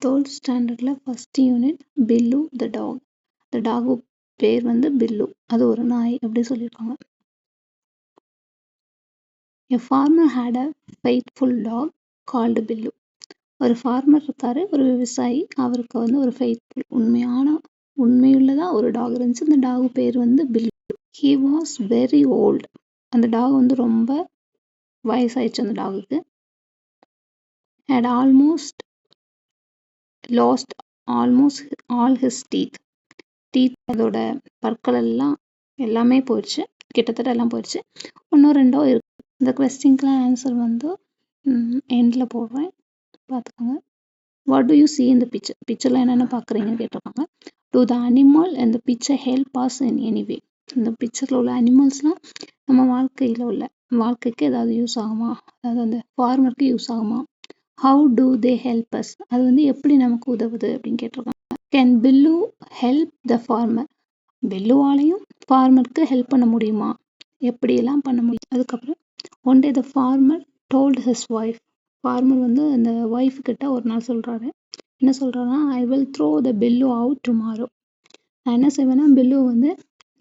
Third ஸ்டாண்டர்டில் first unit bill த talk. த dog பேர் வந்து பில்லு, அது ஒரு நாய் அப்படி சொல்லியிருக்காங்க. A farmer had a faithful dog called bill. ஒரு ஃபார்மர் இருக்காரு, ஒரு விவசாயி, அவருக்கு வந்து ஒரு ஃபெய்த்ஃபுல் உண்மையுள்ளதா ஒரு டாக் இருந்துச்சு. அந்த டாக் பேர் வந்து bill. He was very old. அந்த டாக் வந்து ரொம்ப வயசாயிடுச்சு. அந்த டாகுக்கு had almost lost all his teeth. அதோட பற்கள் எல்லாமே போயிடுச்சு, கிட்டத்தட்ட எல்லாம் போயிடுச்சு. இன்னும் ரெண்டோ இருக்கு. இந்த கொஸ்டின்க்குலாம் ஆன்சர் வந்து எண்டில் போடுறேன், பார்த்துக்கோங்க. What to you see in the picture? பிக்சரில் என்னென்ன பார்க்குறீங்கன்னு கேட்டிருக்காங்க. To the animal and the picture help us in any way? இந்த பிக்சரில் உள்ள அனிமல்ஸ்லாம் நம்ம வாழ்க்கைக்கு ஏதாவது யூஸ் ஆகுமா, அதாவது அந்த ஃபார்மருக்கு யூஸ் ஆகுமா? How do they help us? அது வந்து எப்படி நமக்கு உதவுது அப்படின்னு கேட்டிருக்காங்க. Can Billu help the farmer? பில்லுவாலையும் ஃபார்மருக்கு ஹெல்ப் பண்ண முடியுமா, எப்படியெல்லாம் பண்ண முடியும்? அதுக்கப்புறம் one day the farmer told his wife. Farmer வந்து அந்த ஒய்ஃப் கிட்ட ஒரு நாள் சொல்கிறாரு. என்ன சொல்கிறாருன்னா, I will throw the Billu out tomorrow. நான் என்ன செய்வேன்னா, பில்லு வந்து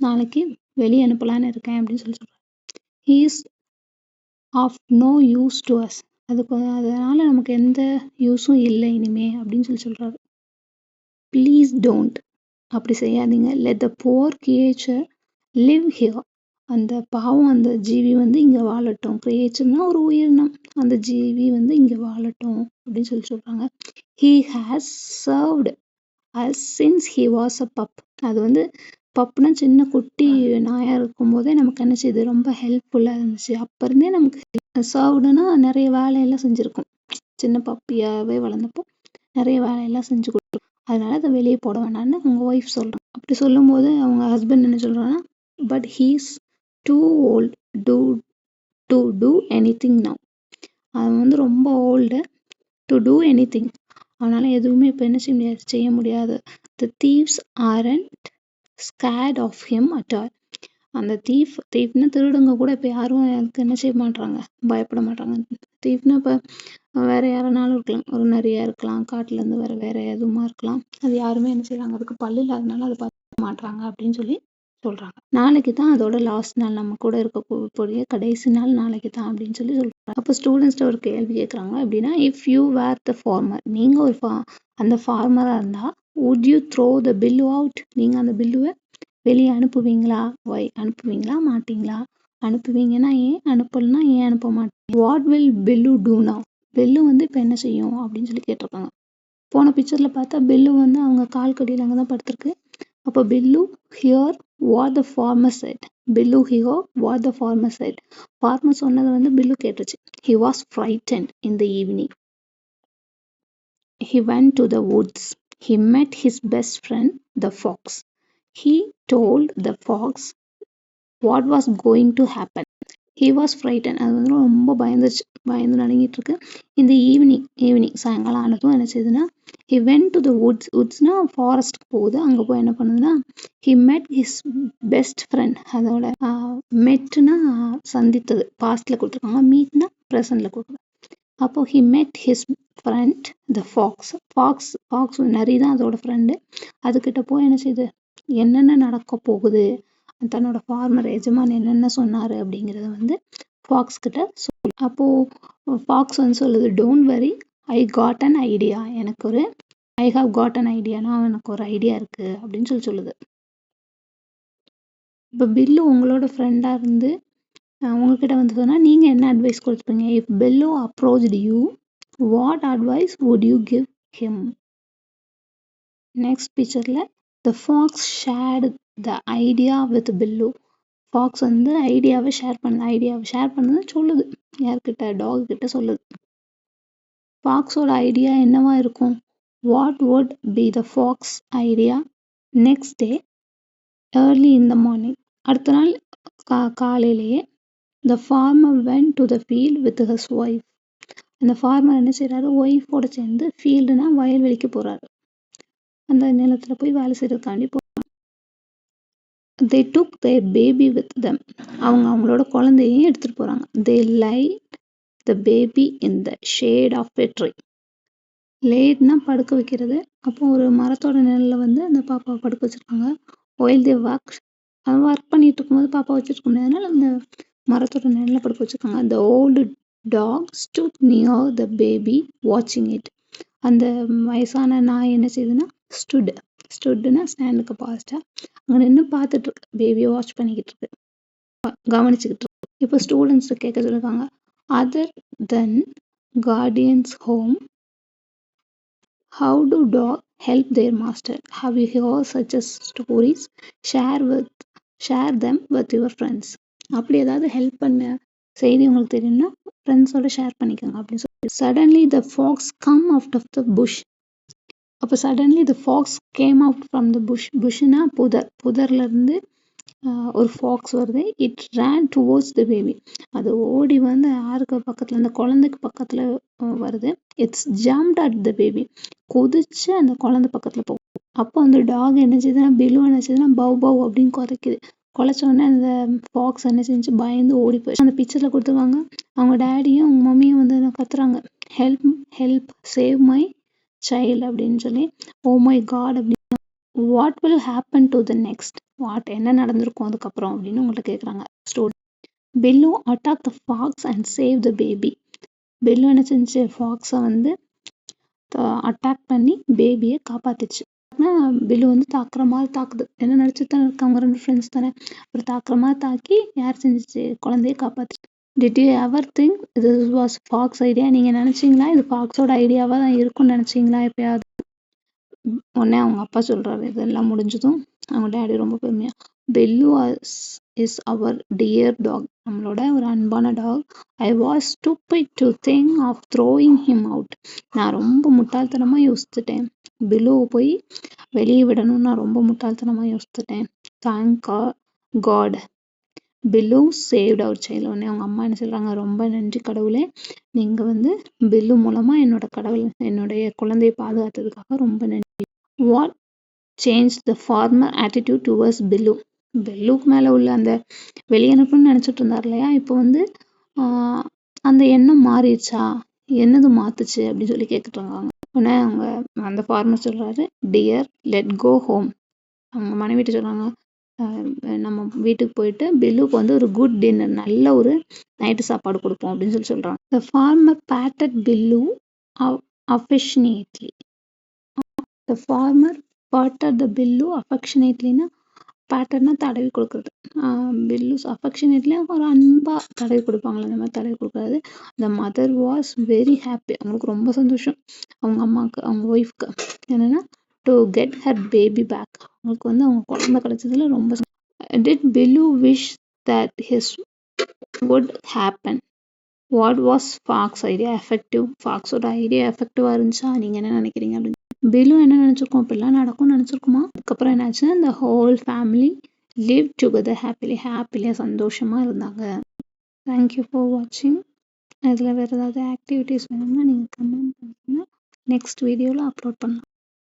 நாளைக்கு வெளியே அனுப்பலான்னு இருக்கேன் அப்படின்னு சொல்கிறார். He is of no use to us. அதனால் நமக்கு எந்த யூஸும் இல்லை இனிமே அப்படின்னு சொல்கிறாரு. ப்ளீஸ் டோன்ட், அப்படி செய்யாதீங்க. Let the poor creature live here. அந்த பாவம் அந்த ஜீவி வந்து இங்கே வாழட்டும். கிரியேச்சர்னா ஒரு உயிரினம், அந்த ஜீவி வந்து இங்கே வாழட்டும் அப்படின்னு சொல்கிறாங்க. He has served us since he was a pup. அது வந்து பப்னா சின்ன குட்டி நாயாக இருக்கும்போதே நமக்கு என்ன செய்யுது, ரொம்ப ஹெல்ப்ஃபுல்லாக இருந்துச்சு. அப்போ இருந்தே நமக்கு சர்வ்டுனா நிறைய வேலையெல்லாம் செஞ்சுருக்கும். சின்ன பப்பியாகவே வளர்ந்தப்போ நிறைய வேலையெல்லாம் செஞ்சு கொடுத்துரும். அதனால அதை வெளியே போட வேணாம்னு அவங்க ஒய்ஃப் சொல்கிறாங்க. அப்படி சொல்லும்போது அவங்க ஹஸ்பண்ட் என்ன சொல்கிறாங்கன்னா, but he's too old to do anything now. அவன் வந்து ரொம்ப ஓல்டு டு டூ எனிதிங். அவனால் எதுவுமே இப்போ என்ன செய்ய முடியாது. The thieves aren't scared of him at all. அந்த தீஃப்னா திருடுங்க கூட இப்போ யாரும் எனக்கு என்ன செய்ய மாட்டாங்க, பயப்பட மாட்டாங்க. தீஃப்னா இப்போ வேற யாருனாலும் இருக்கலாம், ஒரு நிறையா இருக்கலாம், காட்டிலேருந்து வேற எதுவுமா இருக்கலாம். அது யாருமே என்ன செய்யறாங்க, அதுக்கு பல்லு இல்லாதனால அதை பார்க்க மாட்டாங்க அப்படின்னு சொல்றாங்க. நாளைக்கு தான் அதோட லாஸ்ட் நாள், நம்ம கூட இருக்கக்கூடிய கடைசி நாள் நாளைக்கு தான் அப்படின்னு சொல்றாங்க. அப்போ ஸ்டூடெண்ட்ஸ்ட ஒரு கேள்வி கேட்குறாங்க. அப்படின்னா, if you were the farmer, நீங்க ஒரு அந்த ஃபார்மரா இருந்தா, would you throw the Billu out? நீங்க அந்த பில்லுவை வெளியே அனுப்புவீங்களா? ஒய் அனுப்புவீங்களா மாட்டீங்களா? அனுப்புவீங்கன்னா ஏன், அனுப்பலன்னா ஏன் அனுப்ப மாட்டீங்க? What will Billu do now? Billu வந்து இப்போ என்ன செய்யும் அப்படின்னு கேட்டிருக்காங்க. போன பிக்சரில் பார்த்தா பில்லு வந்து அவங்க கால் கடியில் அங்கே தான் படுத்திருக்கு. அப்போ Billu hear what the farmer said. Billu hear what the farmer said. Farmer சொன்னதை வந்து பில்லு கேட்டுச்சு. He was frightened in the evening. He went to the woods. He met his best friend the fox. He told the fox what was going to happen. He was frightened. அது வந்து ரொம்ப பயந்து நடுங்கிட்டு இருக்கு. இந்த evening சாயங்காலம் ஆனதும் என்ன செய்யுதுன்னா, he went to the woods. woodsனா ஃபாரஸ்ட்க்கு போகுது. அங்கே போய் என்ன பண்ணுதுன்னா, he met his best friend. அதோட மெட்னா சந்தித்தது, பாஸ்ட்ல கொடுத்துருக்காங்க. மீட்னா ப்ரெசன்ட்ல கொடுக்குறாங்க. அப்போ he met his friend the fox நரி தான் அதோட ஃப்ரெண்டு. அதுக்கிட்ட போய் என்ன செய்யுது, என்னென்ன நடக்க போகுது, தன்னோட ஃபார்மர் எஜமான் என்னென்ன சொன்னாரு அப்படிங்கிறத வந்து ஃபாக்ஸ் கிட்ட சொல்லு. அப்போ ஃபாக்ஸ் வந்து சொல்லுது, don't worry, I got an idea. I have got an ஐடியானா எனக்கு ஒரு ஐடியா இருக்கு அப்படின்னு சொல்லுது. இப்போ பில்லு உங்களோட ஃப்ரெண்டாக இருந்து உங்ககிட்ட வந்து சொன்னால் நீங்கள் என்ன அட்வைஸ் கொடுத்துப்பீங்க? If Billu approached you, what advice would you give him? Next பிக்சரில் the fox shared the idea with Billu. Fox வந்து ஐடியாவை ஷேர் பண்ணது சொல்லுது. யார்கிட்ட? டாக் கிட்ட சொல்லுது. ஃபாக்ஸோட ஐடியா என்னவா இருக்கும்? What would be the fox idea? Next day early in the morning. அடுத்த நாள் காலையிலேயே the farmer went to the field with his wife. அந்த ஃபார்மர் என்ன செய்கிறாரு, ஒய்ஃபோட சேர்ந்து ஃபீல்டுனா வயல்வெளிக்கு போகிறாரு. அந்த நிலத்தில் போய் வேலை செய்கிறதுக்காண்டி போகிறாங்க. they took their baby with them. அவங்களோட குழந்தையும் எடுத்துட்டு போறாங்க. they laid the baby in the shade of a tree. லேட்னா படுக்க வைக்கிறது. அப்போ ஒரு மரத்தோட நிழல்ல வந்து அந்த பாப்பாவை படுக்க வச்சிருக்காங்க. ஒயில் தே ஒர்க் ஒர்க் பண்ணிட்டு இருக்கும்போது பாப்பா வச்சுருக்க முடியாதனால அந்த மரத்தோட நிழல்ல படுக்க வச்சிருக்காங்க. The old dog stood near the baby watching it. அந்த வயசான நாய் என்ன செய்யுதுன்னா ஸ்டுட்னா ஸ்டாண்டுக்கு பாஸ்டா அங்கே நின்று பார்த்துட்டு இருக்கு. பேபியை வாட்ச் பண்ணிக்கிட்டு இருக்கு, கவனிச்சுக்கிட்டு இருக்கு. இப்போ ஸ்டூடெண்ட்ஸ் கேட்க சொல்லியிருக்காங்க. Other then guardians home, how do dogs help their master? Have you heard such as stories? Share them with your friends. அப்படி ஏதாவது ஹெல்ப் பண்ண செய்தி உங்களுக்கு தெரியும்னா ஃப்ரெண்ட்ஸோட ஷேர் பண்ணிக்கோங்க அப்படின்னு சொல்லி. Suddenly the fox come out of the bush. அப்போ suddenly the fox came out from the புஷ்னா புதர்லேருந்து ஒரு ஃபாக்ஸ் வருது. It ran towards the baby. அது ஓடி வந்து யாருக்கு பக்கத்தில், அந்த குழந்தைக்கு பக்கத்தில் வருது. It's jumped at the baby. குதிச்சு அந்த குழந்தை பக்கத்தில் போகும். அப்போ அந்த டாக் என்ன செய்யுதுன்னா, பில்லு என்ன செய்யுதுன்னா பவ் பவ் அப்படின்னு குறைக்குது. குலைச்ச உடனே அந்த ஃபாக்ஸ் என்ன செஞ்சு பயந்து ஓடி போய் அந்த பிக்சரில் கொடுத்துருவாங்க. அவங்க டேடியும் அவங்க மம்மியும் வந்து கத்துறாங்க, ஹெல்ப் சேவ் மை சைல்டு அப்படின்னு சொல்லி. ஓ மை காட் அப்படின்னு. What will happen to the next, என்ன நடந்திருக்கும் அதுக்கப்புறம் அப்படின்னு உங்கள்கிட்ட கேட்குறாங்க student. Billu attack the fox and save the baby. Billu என்ன செஞ்சு ஃபாக்ஸை வந்து அட்டாக் பண்ணி பேபியை காப்பாத்துச்சு. பில்லு வந்து தாக்குற மாதிரி தாக்குது. என்ன நினச்சிட்டு தானே இருக்காங்க, ரெண்டு ஃப்ரெண்ட்ஸ் தானே. ஒரு தாக்குற மாதிரி தாக்கி யார் செஞ்சிச்சு, குழந்தைய காப்பாத்துச்சு. Did you ever think this was fox idea? நீங்கள் நினச்சிங்களா இது ஃபாக்ஸோட ஐடியாவாக தான் இருக்கும்னு நினச்சிங்களா எப்பயாவது? உடனே அவங்க அப்பா சொல்கிறாரு. இதெல்லாம் முடிஞ்சதும் அவங்க டேடி ரொம்ப பெருமையாக, Bellu is our dear dog, நம்மளோட ஒரு அன்பான dog. I was stupid to think of throwing him out. நான் ரொம்ப முட்டாள்தனமாக யோசிச்சுட்டேன், பில்லுவை போய் வெளியே விடணும்னு நான் ரொம்ப முட்டாள்தனமாக யோசிச்சுட்டேன். தேங்க் காட் பில்லு சேவ்ட் அவர் சைல்டு. உடனே அவங்க அம்மா என்ன சொல்கிறாங்க, ரொம்ப நன்றி கடவுளே, நீங்கள் வந்து பில்லு மூலமாக என்னுடைய குழந்தையை பாதுகாத்ததுக்காக ரொம்ப நன்றி. What change the farmer attitude towards Billu. பில்லுக்கு மேலே உள்ள அந்த வெளியனுப்புன்னு நினச்சிட்டு இருந்தார் இல்லையா, இப்போ வந்து அந்த எண்ணம் மாறிடுச்சா, என்னது மாத்துச்சு அப்படின்னு சொல்லி கேட்டுருக்காங்க. உடனே அவங்க அந்த ஃபார்மர் சொல்கிறாரு, டியர் லெட் கோ ஹோம். அவங்க மனைவிட்டு சொல்கிறாங்க, நம்ம வீட்டுக்கு போயிட்டு பில்லுக்கு வந்து ஒரு குட் டின்னர், நல்ல ஒரு நைட்டு சாப்பாடு கொடுப்போம் அப்படின்னு சொல்லி சொல்கிறாங்க. த ஃபார்மர் பேட்டட் பில்லு affectionately. த ஃபார்மர் பேட்டட் த பில்லு affectionatelyனா, பேட்டர்னா தடவி கொடுக்குறது, பில்லு அஃபெக்ஷனேட்லி ஒரு அன்பாக தடவி கொடுப்பாங்களே அந்த மாதிரி தடவி கொடுக்குறது. The mother was very happy. அவங்களுக்கு ரொம்ப சந்தோஷம், அவங்க அம்மாவுக்கு, அவங்க ஒய்ஃப்க்கு என்னென்னா, to get her baby back. அவங்களுக்கு வந்து அவங்க குழந்தை கிடைச்சதுல ரொம்ப. Did Billu wish that his would happen? What was fox idea effective? ஃபாக்ஸோட ஐடியா எஃபெக்டிவாக இருந்துச்சா, நீங்கள் என்ன நினைக்கிறீங்க அப்படின்னு. பில்லு என்ன நினச்சிருக்கோம், இப்படிலாம் நடக்கும்னு நினச்சிருக்குமா? அதுக்கப்புறம் என்னாச்சுன்னா, இந்த ஹோல் ஃபேமிலி லிவ் டுகெதர் ஹாப்பிலியாக சந்தோஷமாக இருந்தாங்க. தேங்க்யூ ஃபார் வாட்சிங். இதில் வேறு ஏதாவது ஆக்டிவிட்டீஸ் வேணும்னா நீங்கள் கமெண்ட் பண்ணுங்கள், நெக்ஸ்ட் வீடியோவில் அப்லோட் பண்ணலாம்.